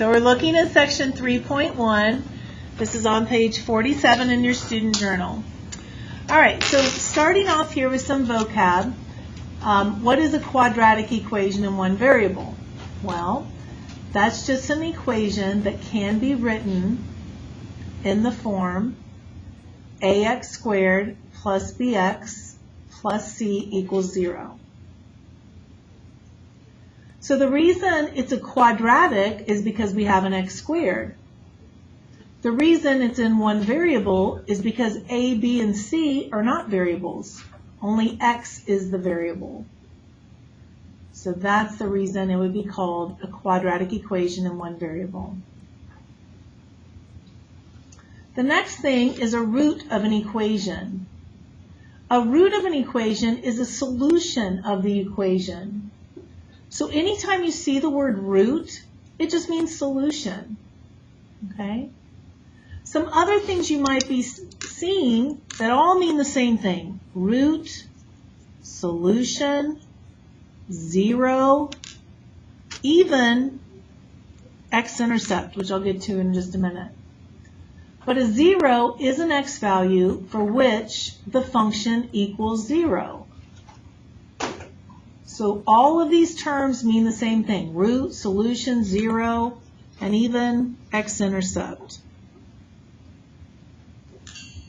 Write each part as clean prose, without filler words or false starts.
So we're looking at section 3.1. This is on page 47 in your student journal. All right, so starting off here with some vocab. What is a quadratic equation in one variable? Well, that's just an equation that can be written in the form ax squared plus bx plus c equals 0. So the reason it's a quadratic is because we have an x squared. The reason it's in one variable is because a, b, and c are not variables. Only x is the variable. So that's the reason it would be called a quadratic equation in one variable. The next thing is a root of an equation. A root of an equation is a solution of the equation. So anytime you see the word root, it just means solution. Okay? Some other things you might be seeing that all mean the same thing. Root, solution, 0, even x-intercept, which I'll get to in just a minute. But a 0 is an x value for which the function equals 0. So all of these terms mean the same thing. Root, solution, 0, and even x-intercept.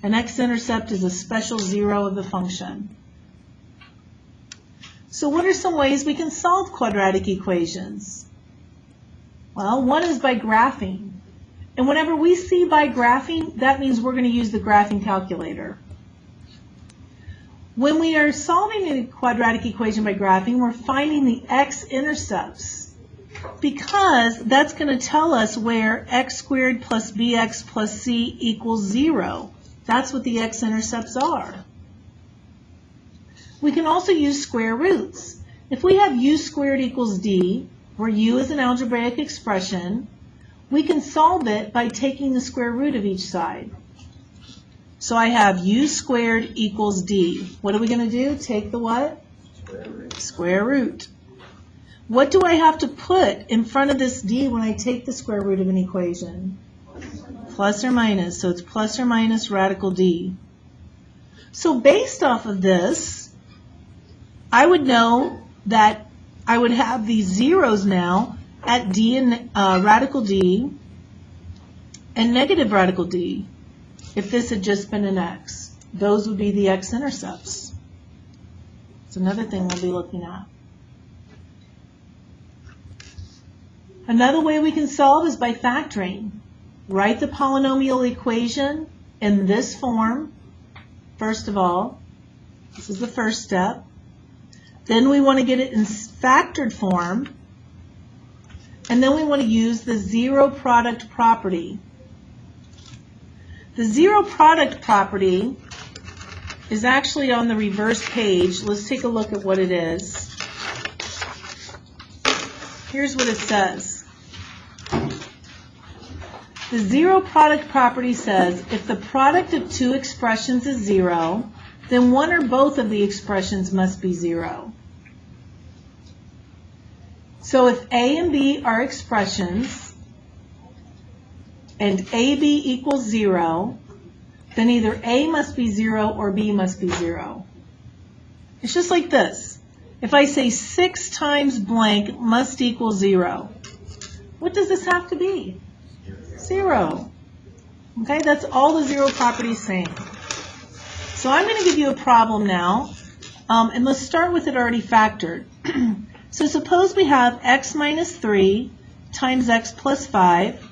An x-intercept is a special 0 of the function. So what are some ways we can solve quadratic equations? Well, one is by graphing. And whenever we see by graphing, that means we're going to use the graphing calculator. When we are solving a quadratic equation by graphing, we're finding the x-intercepts because that's going to tell us where x squared plus bx plus c equals 0. That's what the x-intercepts are. We can also use square roots. If we have u squared equals d, where u is an algebraic expression, we can solve it by taking the square root of each side. So I have u squared equals d. What are we going to do? Take the what? Square root. What do I have to put in front of this d when I take the square root of an equation? Plus or minus. So it's plus or minus radical d. So based off of this, I would know that I would have these zeros now at d and radical d and negative radical d. If this had just been an x, those would be the x-intercepts. It's another thing we'll be looking at. Another way we can solve is by factoring. Write the polynomial equation in this form. First of all, this is the first step. Then we want to get it in factored form. And then we want to use the zero product property. The zero product property is actually on the reverse page. Let's take a look at what it is. Here's what it says. The zero product property says if the product of two expressions is 0, then one or both of the expressions must be 0. So if a and b are expressions, and ab equals 0, then either a must be 0 or b must be 0. It's just like this. If I say 6 times blank must equal 0, what does this have to be? 0. Okay, that's all the zero property is saying. So I'm going to give you a problem now, and let's start with it already factored. So suppose we have x minus 3 times x plus 5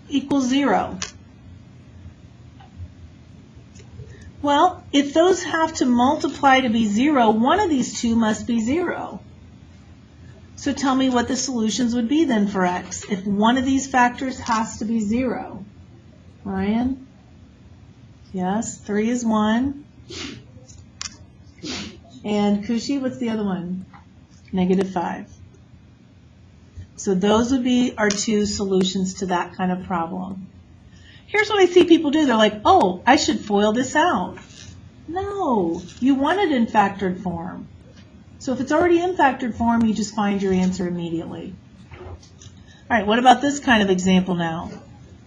equals 0. Well, if those have to multiply to be 0, one of these two must be 0. So tell me what the solutions would be then for x if one of these factors has to be 0. Ryan? Yes, 3 is 1. And Kushi, what's the other one? Negative 5. So those would be our two solutions to that kind of problem. Here's what I see people do. They're like, oh, I should FOIL this out. No, you want it in factored form. So if it's already in factored form, you just find your answer immediately. All right, what about this kind of example now?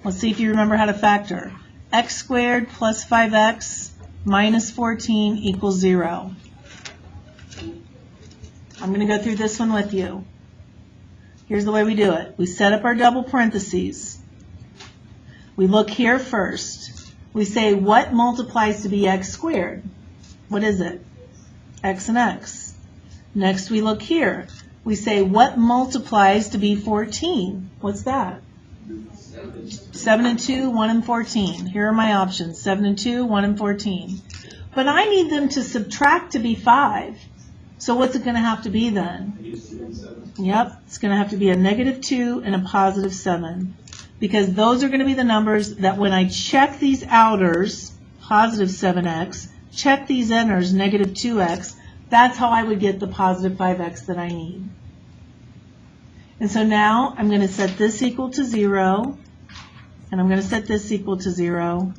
Let's see if you remember how to factor. X squared plus 5x minus 14 equals 0. I'm going to go through this one with you. Here's the way we do it. We set up our double parentheses. We look here first. We say what multiplies to be x squared? What is it? X and x. Next we look here. We say what multiplies to be 14? What's that? 7 and 2, 1 and 14. Here are my options. 7 and 2, 1 and 14. But I need them to subtract to be 5. So what's it going to have to be then? Yep, it's going to have to be a negative 2 and a positive 7. Because those are going to be the numbers that when I check these outers, positive 7x, check these inners, negative 2x, that's how I would get the positive 5x that I need. And so now I'm going to set this equal to 0, and I'm going to set this equal to 0.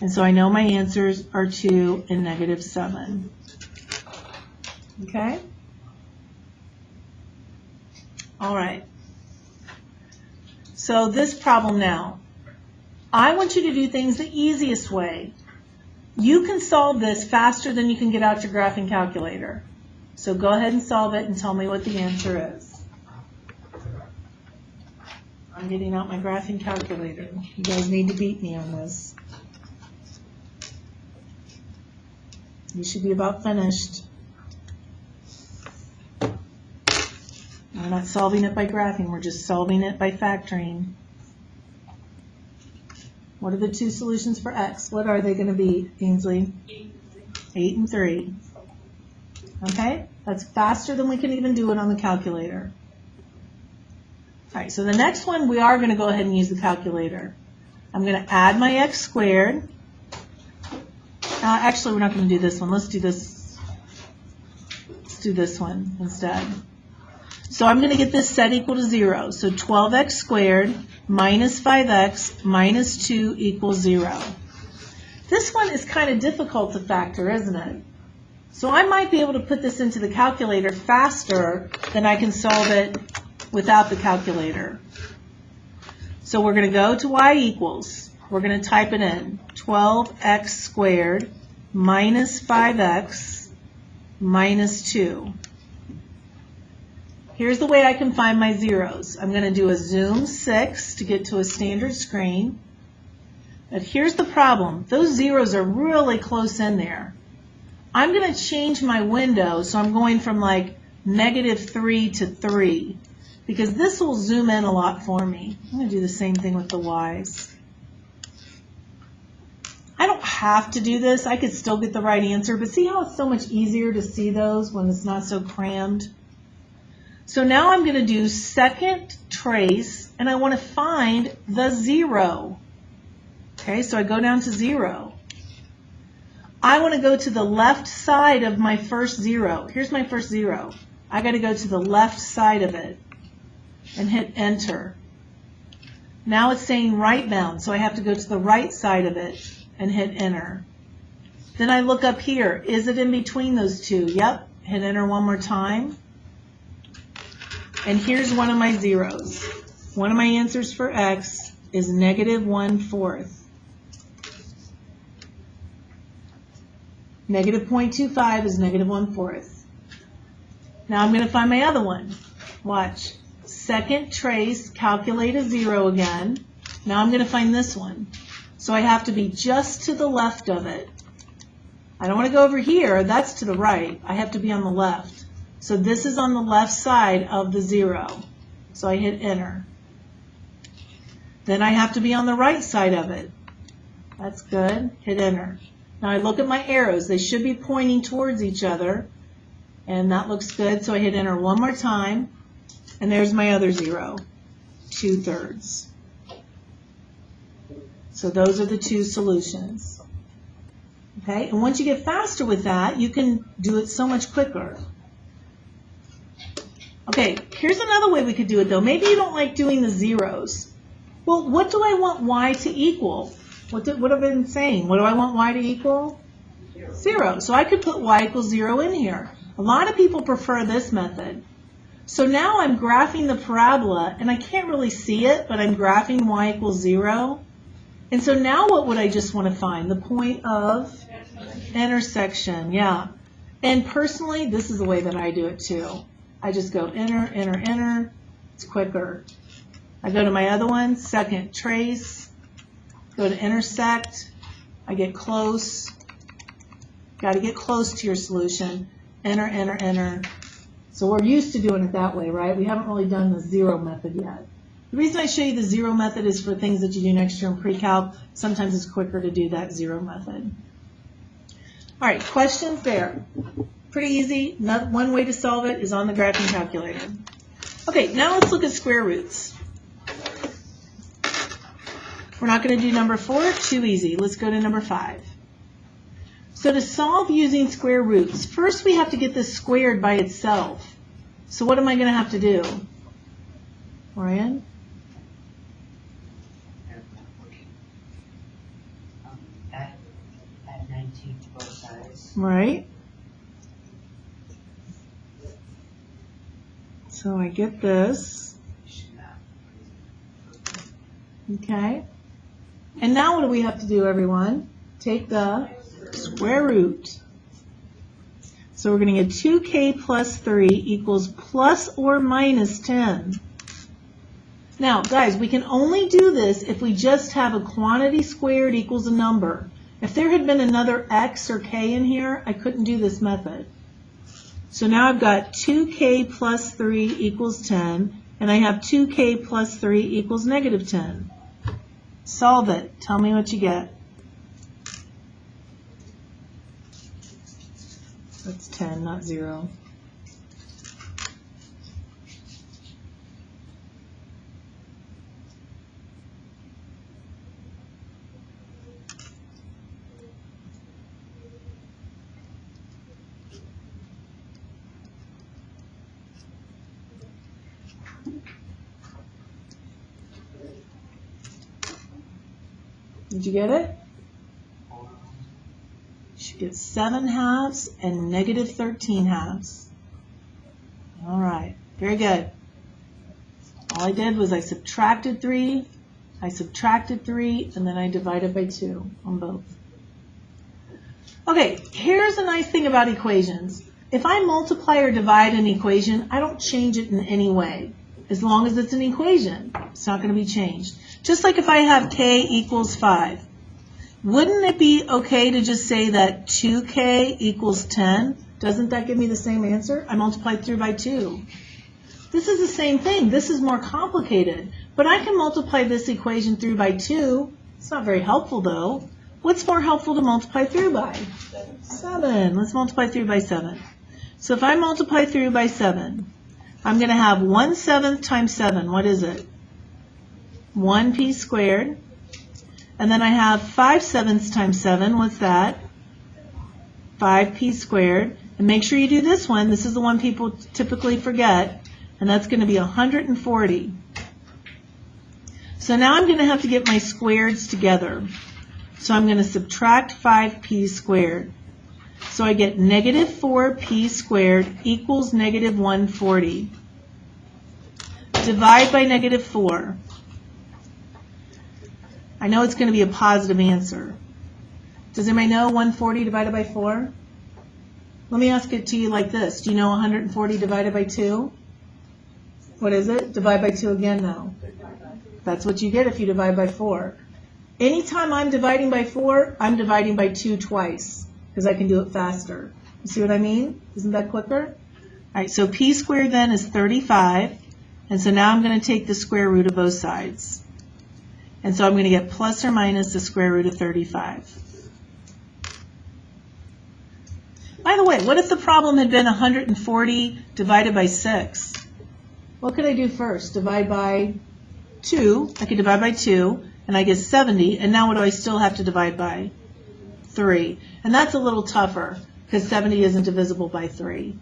And so I know my answers are 2 and negative 7. Okay? All right. So this problem now, I want you to do things the easiest way. You can solve this faster than you can get out your graphing calculator. So go ahead and solve it and tell me what the answer is. I'm getting out my graphing calculator. You guys need to beat me on this. You should be about finished. We're not solving it by graphing, we're just solving it by factoring. What are the two solutions for x? What are they going to be, Ainsley? 8 and 3. Okay? That's faster than we can even do it on the calculator. All right, so the next one, we are going to go ahead and use the calculator. I'm going to add my x squared. Actually, we're not going to do this one. Let's do this. Let's do this one instead. So I'm going to get this set equal to 0. So 12x squared minus 5x minus 2 equals 0. This one is kind of difficult to factor, isn't it? So I might be able to put this into the calculator faster than I can solve it without the calculator. So we're going to go to y equals. We're going to type it in. 12x squared minus 5x minus 2. Here's the way I can find my zeros. I'm going to do a zoom 6 to get to a standard screen. But here's the problem. Those zeros are really close in there. I'm going to change my window, so I'm going from like -3 to 3, because this will zoom in a lot for me. I'm going to do the same thing with the y's. I don't have to do this. I could still get the right answer, but see how it's so much easier to see those when it's not so crammed? So now I'm going to do second trace, and I want to find the 0. Okay, so I go down to 0. I want to go to the left side of my first 0. Here's my first 0. I got to go to the left side of it and hit enter. Now it's saying right bound, so I have to go to the right side of it and hit enter. Then I look up here. Is it in between those two? Yep. Hit enter one more time. And here's one of my zeros. One of my answers for x is -1/4. -0.25 is -1/4. Now I'm going to find my other one. Watch. Second trace, calculate a 0 again. Now I'm going to find this one. So I have to be just to the left of it. I don't want to go over here. That's to the right. I have to be on the left. So this is on the left side of the 0. So I hit enter. Then I have to be on the right side of it. That's good. Hit enter. Now I look at my arrows. They should be pointing towards each other. And that looks good. So I hit enter one more time. And there's my other 0. 2/3. So those are the two solutions. Okay? And once you get faster with that, you can do it so much quicker. Okay, here's another way we could do it though. Maybe you don't like doing the zeros. Well, what do I want y to equal? What have I been saying? What do I want y to equal? 0. So I could put y equals 0 in here. A lot of people prefer this method. So now I'm graphing the parabola, and I can't really see it, but I'm graphing y equals 0. And so now what would I just want to find? The point of intersection, yeah. And personally, this is the way that I do it too. I just go enter, enter, enter. It's quicker. I go to my other one, second trace, go to intersect. I get close. Got to get close to your solution. Enter, enter, enter. So we're used to doing it that way, right? We haven't really done the zero method yet. The reason I show you the zero method is for things that you do next year in pre-calc. Sometimes it's quicker to do that zero method. All right, questions there. Pretty easy. One way to solve it is on the graphing calculator. Okay, now let's look at square roots. We're not going to do number 4, too easy. Let's go to number 5. So to solve using square roots, first we have to get this squared by itself. So what am I going to have to do? Ryan? Add 19 to both sides. Right. So I get this. Okay. And now what do we have to do, everyone? Take the square root. So we're going to get 2k plus 3 equals plus or minus 10. Now, guys, we can only do this if we just have a quantity squared equals a number. If there had been another x or k in here, I couldn't do this method. So now I've got 2k plus 3 equals 10, and I have 2k plus 3 equals negative 10. Solve it. Tell me what you get. That's 10, not 0. Did you get it? You should get 7 halves and negative 13 halves. All right, very good. All I did was I subtracted 3, and then I divided by 2 on both. Okay, here's a nice thing about equations. If I multiply or divide an equation, I don't change it in any way. As long as it's an equation, it's not going to be changed. Just like if I have k equals 5. Wouldn't it be okay to just say that 2k equals 10? Doesn't that give me the same answer? I multiplied through by 2. This is the same thing. This is more complicated. But I can multiply this equation through by 2. It's not very helpful, though. What's more helpful to multiply through by? 7. Let's multiply through by 7. So if I multiply through by 7, I'm going to have 1/7 times 7. What is it? 1p squared. And then I have 5/7 times 7. What's that? 5p squared. And make sure you do this one. This is the one people typically forget. And that's going to be 140. So now I'm going to have to get my squareds together. So I'm going to subtract 5p squared. So I get negative 4p squared equals negative 140. Divide by negative 4. I know it's going to be a positive answer. Does anybody know 140 divided by 4? Let me ask it to you like this. Do you know 140 divided by 2? What is it? Divide by 2 again now. That's what you get if you divide by 4. Anytime I'm dividing by 4, I'm dividing by 2 twice because I can do it faster. You see what I mean? Isn't that quicker? All right, so p squared then is 35. And so now I'm going to take the square root of both sides. And so I'm going to get plus or minus the square root of 35. By the way, what if the problem had been 140 divided by 6? What could I do first? Divide by 2. I could divide by 2, and I get 70. And now what do I still have to divide by? 3. And that's a little tougher, because 70 isn't divisible by 3.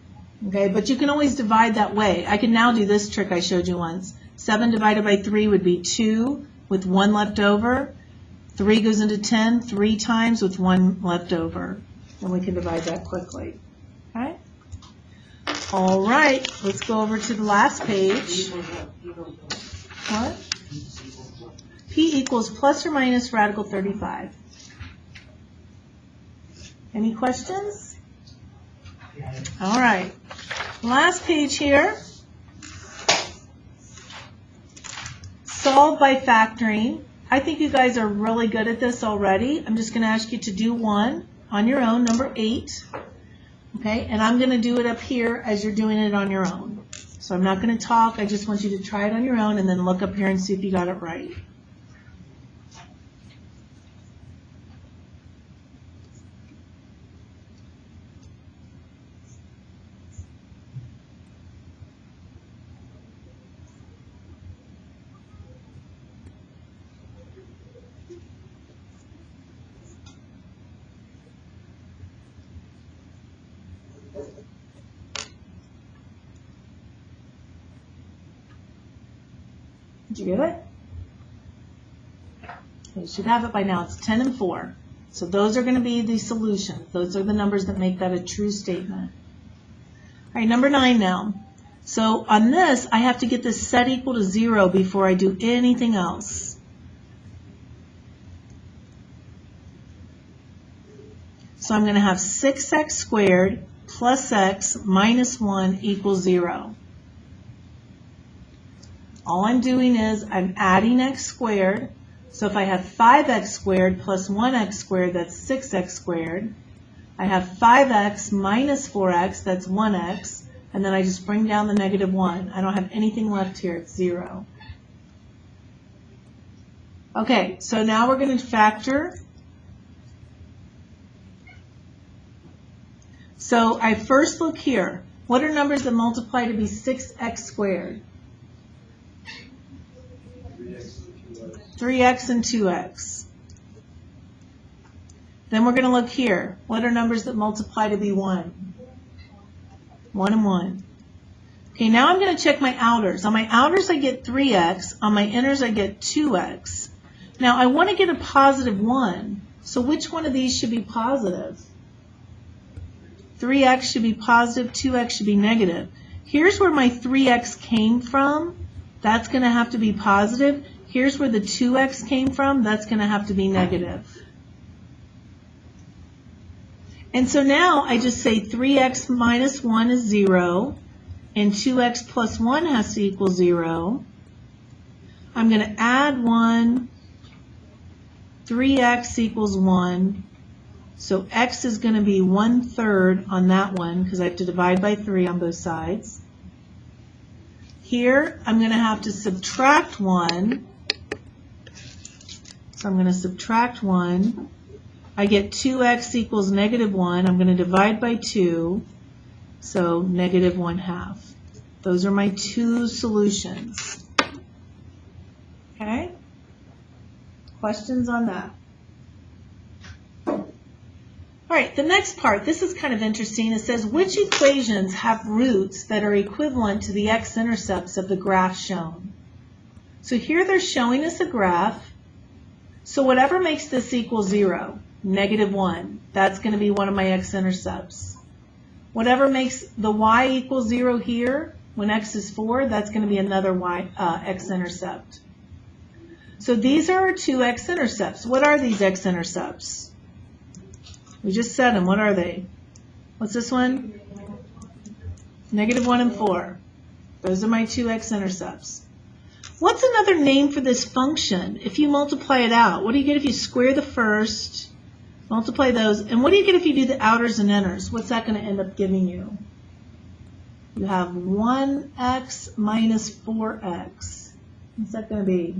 Okay, but you can always divide that way. I can now do this trick I showed you once. 7 divided by 3 would be 2 with 1 left over. 3 goes into 10 3 times with 1 left over. And we can divide that quickly. Okay? All right, let's go over to the last page. What? P equals plus or minus radical 35. Any questions? All right, last page here. Solve by factoring. I think you guys are really good at this already. I'm just going to ask you to do one on your own, number 8. Okay, and I'm going to do it up here as you're doing it on your own. So I'm not going to talk. I just want you to try it on your own and then look up here and see if you got it right. Did you get it? You should have it by now. It's 10 and 4. So those are going to be the solutions. Those are the numbers that make that a true statement. All right, number 9 now. So on this, I have to get this set equal to 0 before I do anything else. So I'm going to have 6x squared plus x minus 1 equals 0. All I'm doing is I'm adding x squared. So if I have 5x squared plus 1x squared, that's 6x squared. I have 5x minus 4x, that's 1x. And then I just bring down the negative 1. I don't have anything left here. It's 0. Okay, so now we're going to factor. So I first look here. What are numbers that multiply to be 6x squared? 3x and 2x. Then we're going to look here. What are numbers that multiply to be 1? 1 and 1. Okay, now I'm going to check my outers. On my outers, I get 3x. On my inners, I get 2x. Now, I want to get a positive 1. So which one of these should be positive? 3x should be positive. 2x should be negative. Here's where my 3x came from. That's going to have to be positive. Here's where the 2x came from. That's going to have to be negative. And so now I just say 3x minus 1 is 0, and 2x plus 1 has to equal 0. I'm going to add 1. 3x equals 1. So x is going to be 1/3 on that one because I have to divide by 3 on both sides. Here, I'm going to have to subtract 1. So I'm going to subtract 1. I get 2x equals negative 1. I'm going to divide by 2. So negative 1/2. Those are my two solutions. Okay? Questions on that? All right, the next part, this is kind of interesting. It says, which equations have roots that are equivalent to the x-intercepts of the graph shown? So here they're showing us a graph. So whatever makes this equal 0, negative 1, that's going to be one of my x-intercepts. Whatever makes the y equal 0 here, when x is 4, that's going to be another x-intercept. So these are our two x-intercepts. What are these x-intercepts? We just said them. What are they? What's this one? Negative 1 and 4. Those are my two x-intercepts. What's another name for this function if you multiply it out? What do you get if you square the first, multiply those, and what do you get if you do the outers and inners? What's that going to end up giving you? You have 1x minus 4x. What's that going to be?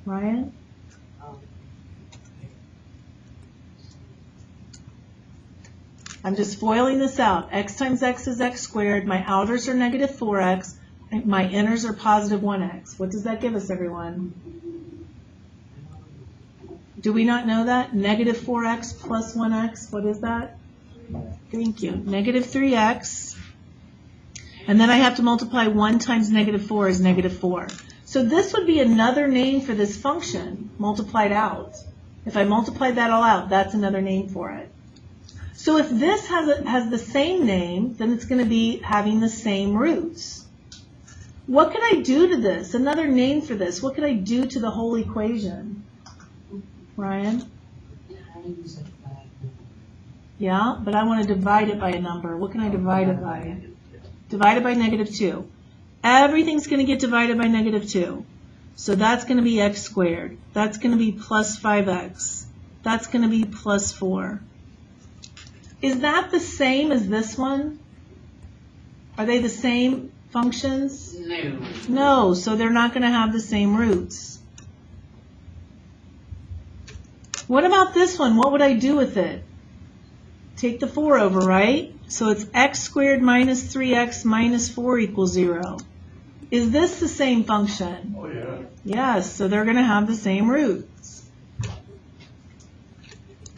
Ryan? I'm just foiling this out. X times x is x squared. My outers are negative 4x. My inners are positive 1x. What does that give us, everyone? Do we not know that? Negative 4x plus 1x. What is that? Thank you. Negative 3x. And then I have to multiply 1 times negative 4 is negative 4. So this would be another name for this function, multiplied out. If I multiplied that all out, that's another name for it. So if this has the same name, then it's going to be having the same roots. What could I do to this? Another name for this. What could I do to the whole equation? Ryan? Yeah, but I want to divide it by a number. What can I divide it by? Divide it by -2. Everything's going to get divided by -2. So that's going to be x squared. That's going to be plus 5x. That's going to be plus 4. Is that the same as this one? Are they the same functions? No. No, so they're not going to have the same roots. What about this one? What would I do with it? Take the 4 over, right? So it's x squared minus 3x minus 4 equals 0. Is this the same function? Oh, yeah. Yes, so they're going to have the same roots.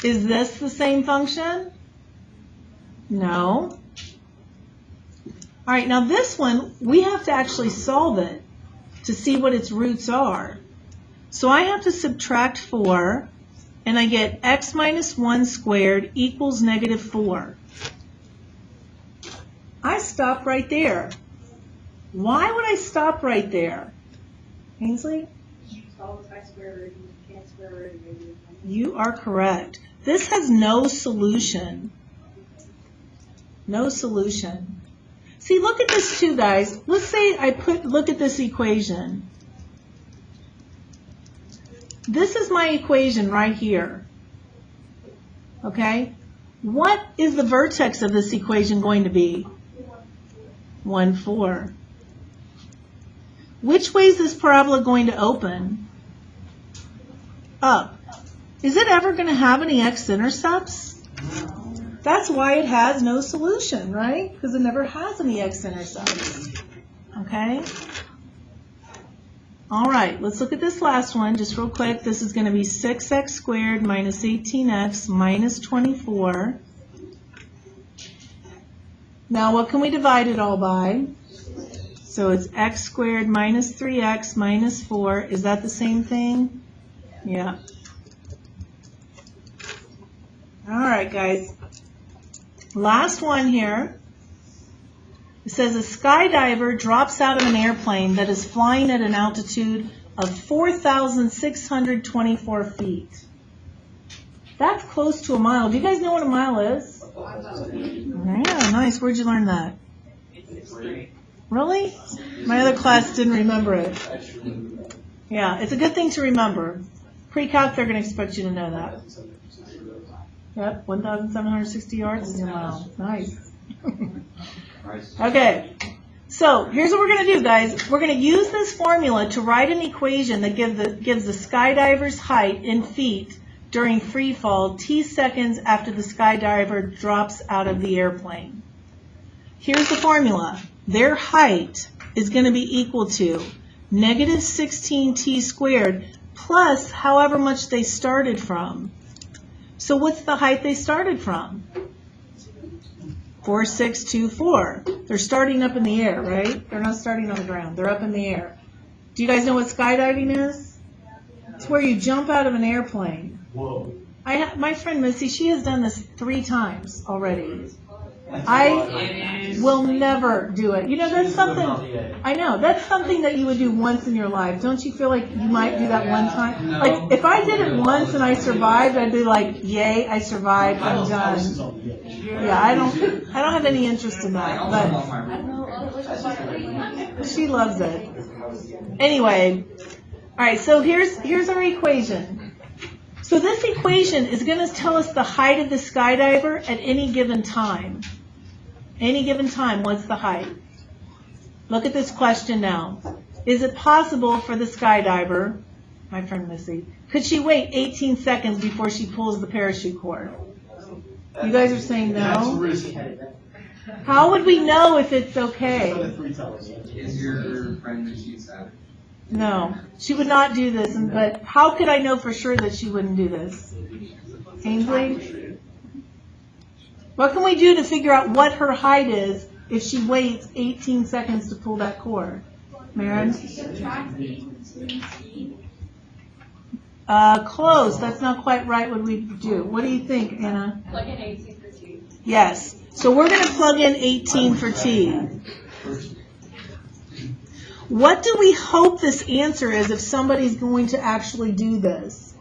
Is this the same function? No. All right, now this one, we have to actually solve it to see what its roots are. So I have to subtract 4, and I get x minus 1 squared equals -4. I stop right there. Why would I stop right there? Ainsley? You are correct. This has no solution. No solution. See, look at this too, guys. Let's say look at this equation. This is my equation right here. Okay? What is the vertex of this equation going to be? 1, 4. Which way is this parabola going to open? Up. Is it ever going to have any x-intercepts? That's why it has no solution, right? Because it never has any x-intercepts. Okay? All right, let's look at this last one just real quick. This is going to be 6x squared minus 18x minus 24. Now, what can we divide it all by? So it's x squared minus 3x minus 4. Is that the same thing? Yeah. All right, guys. Last one here. It says a skydiver drops out of an airplane that is flying at an altitude of 4,624 feet. That's close to a mile. Do you guys know what a mile is? Yeah, nice. Where'd you learn that? Really? My other class didn't remember it. Yeah, it's a good thing to remember. Pre-calc, they're going to expect you to know that. Yep, 1,760 yards is a mile. Nice. Okay, so here's what we're going to do, guys. We're going to use this formula to write an equation that gives the skydiver's height in feet during free fall t seconds after the skydiver drops out of the airplane. Here's the formula. Their height is going to be equal to -16t squared plus however much they started from. So what's the height they started from? 4,624. They're starting up in the air, right? They're not starting on the ground. They're up in the air. Do you guys know what skydiving is? It's where you jump out of an airplane. Whoa. My friend Missy, she has done this 3 times already. I will never do it. You know, that's something, I know, that's something that you would do once in your life. Don't you feel like you might do that one time? Like, if I did it once and I survived, I'd be like, yay, I survived, I'm done. Yeah, I don't have any interest in that, but she loves it. Anyway, all right, so here's our equation. So this equation is going to tell us the height of the skydiver at any given time. Any given time, what's the height? Look at this question now. Is it possible for the skydiver, my friend Missy, could she wait 18 seconds before she pulls the parachute cord? You guys are saying no? How would we know if it's okay? Is your friend that she's at? No, she would not do this. But how could I know for sure that she wouldn't do this? Ainsley? What can we do to figure out what her height is if she waits 18 seconds to pull that cord? Maren? Close. That's not quite right what we do. What do you think, Anna? Plug in 18 for 2. Yes. So we're going to plug in 18 for T. What do we hope this answer is if somebody's going to actually do this?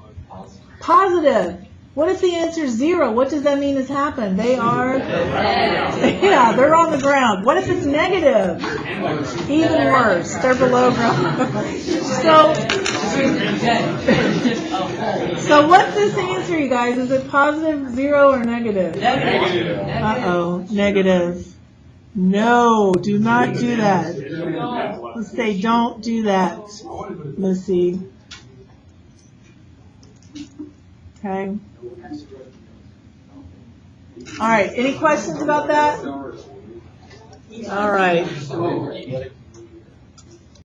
Positive. What if the answer is 0? What does that mean has happened? They are, yeah, they're on the ground. What if it's negative? Even worse. They're below ground. So what's this answer, you guys? Is it positive, 0, or negative? Negative. Uh-oh, negative. No, do not do that. Let's say don't do that. Let's see. Okay. All right, any questions about that? All right.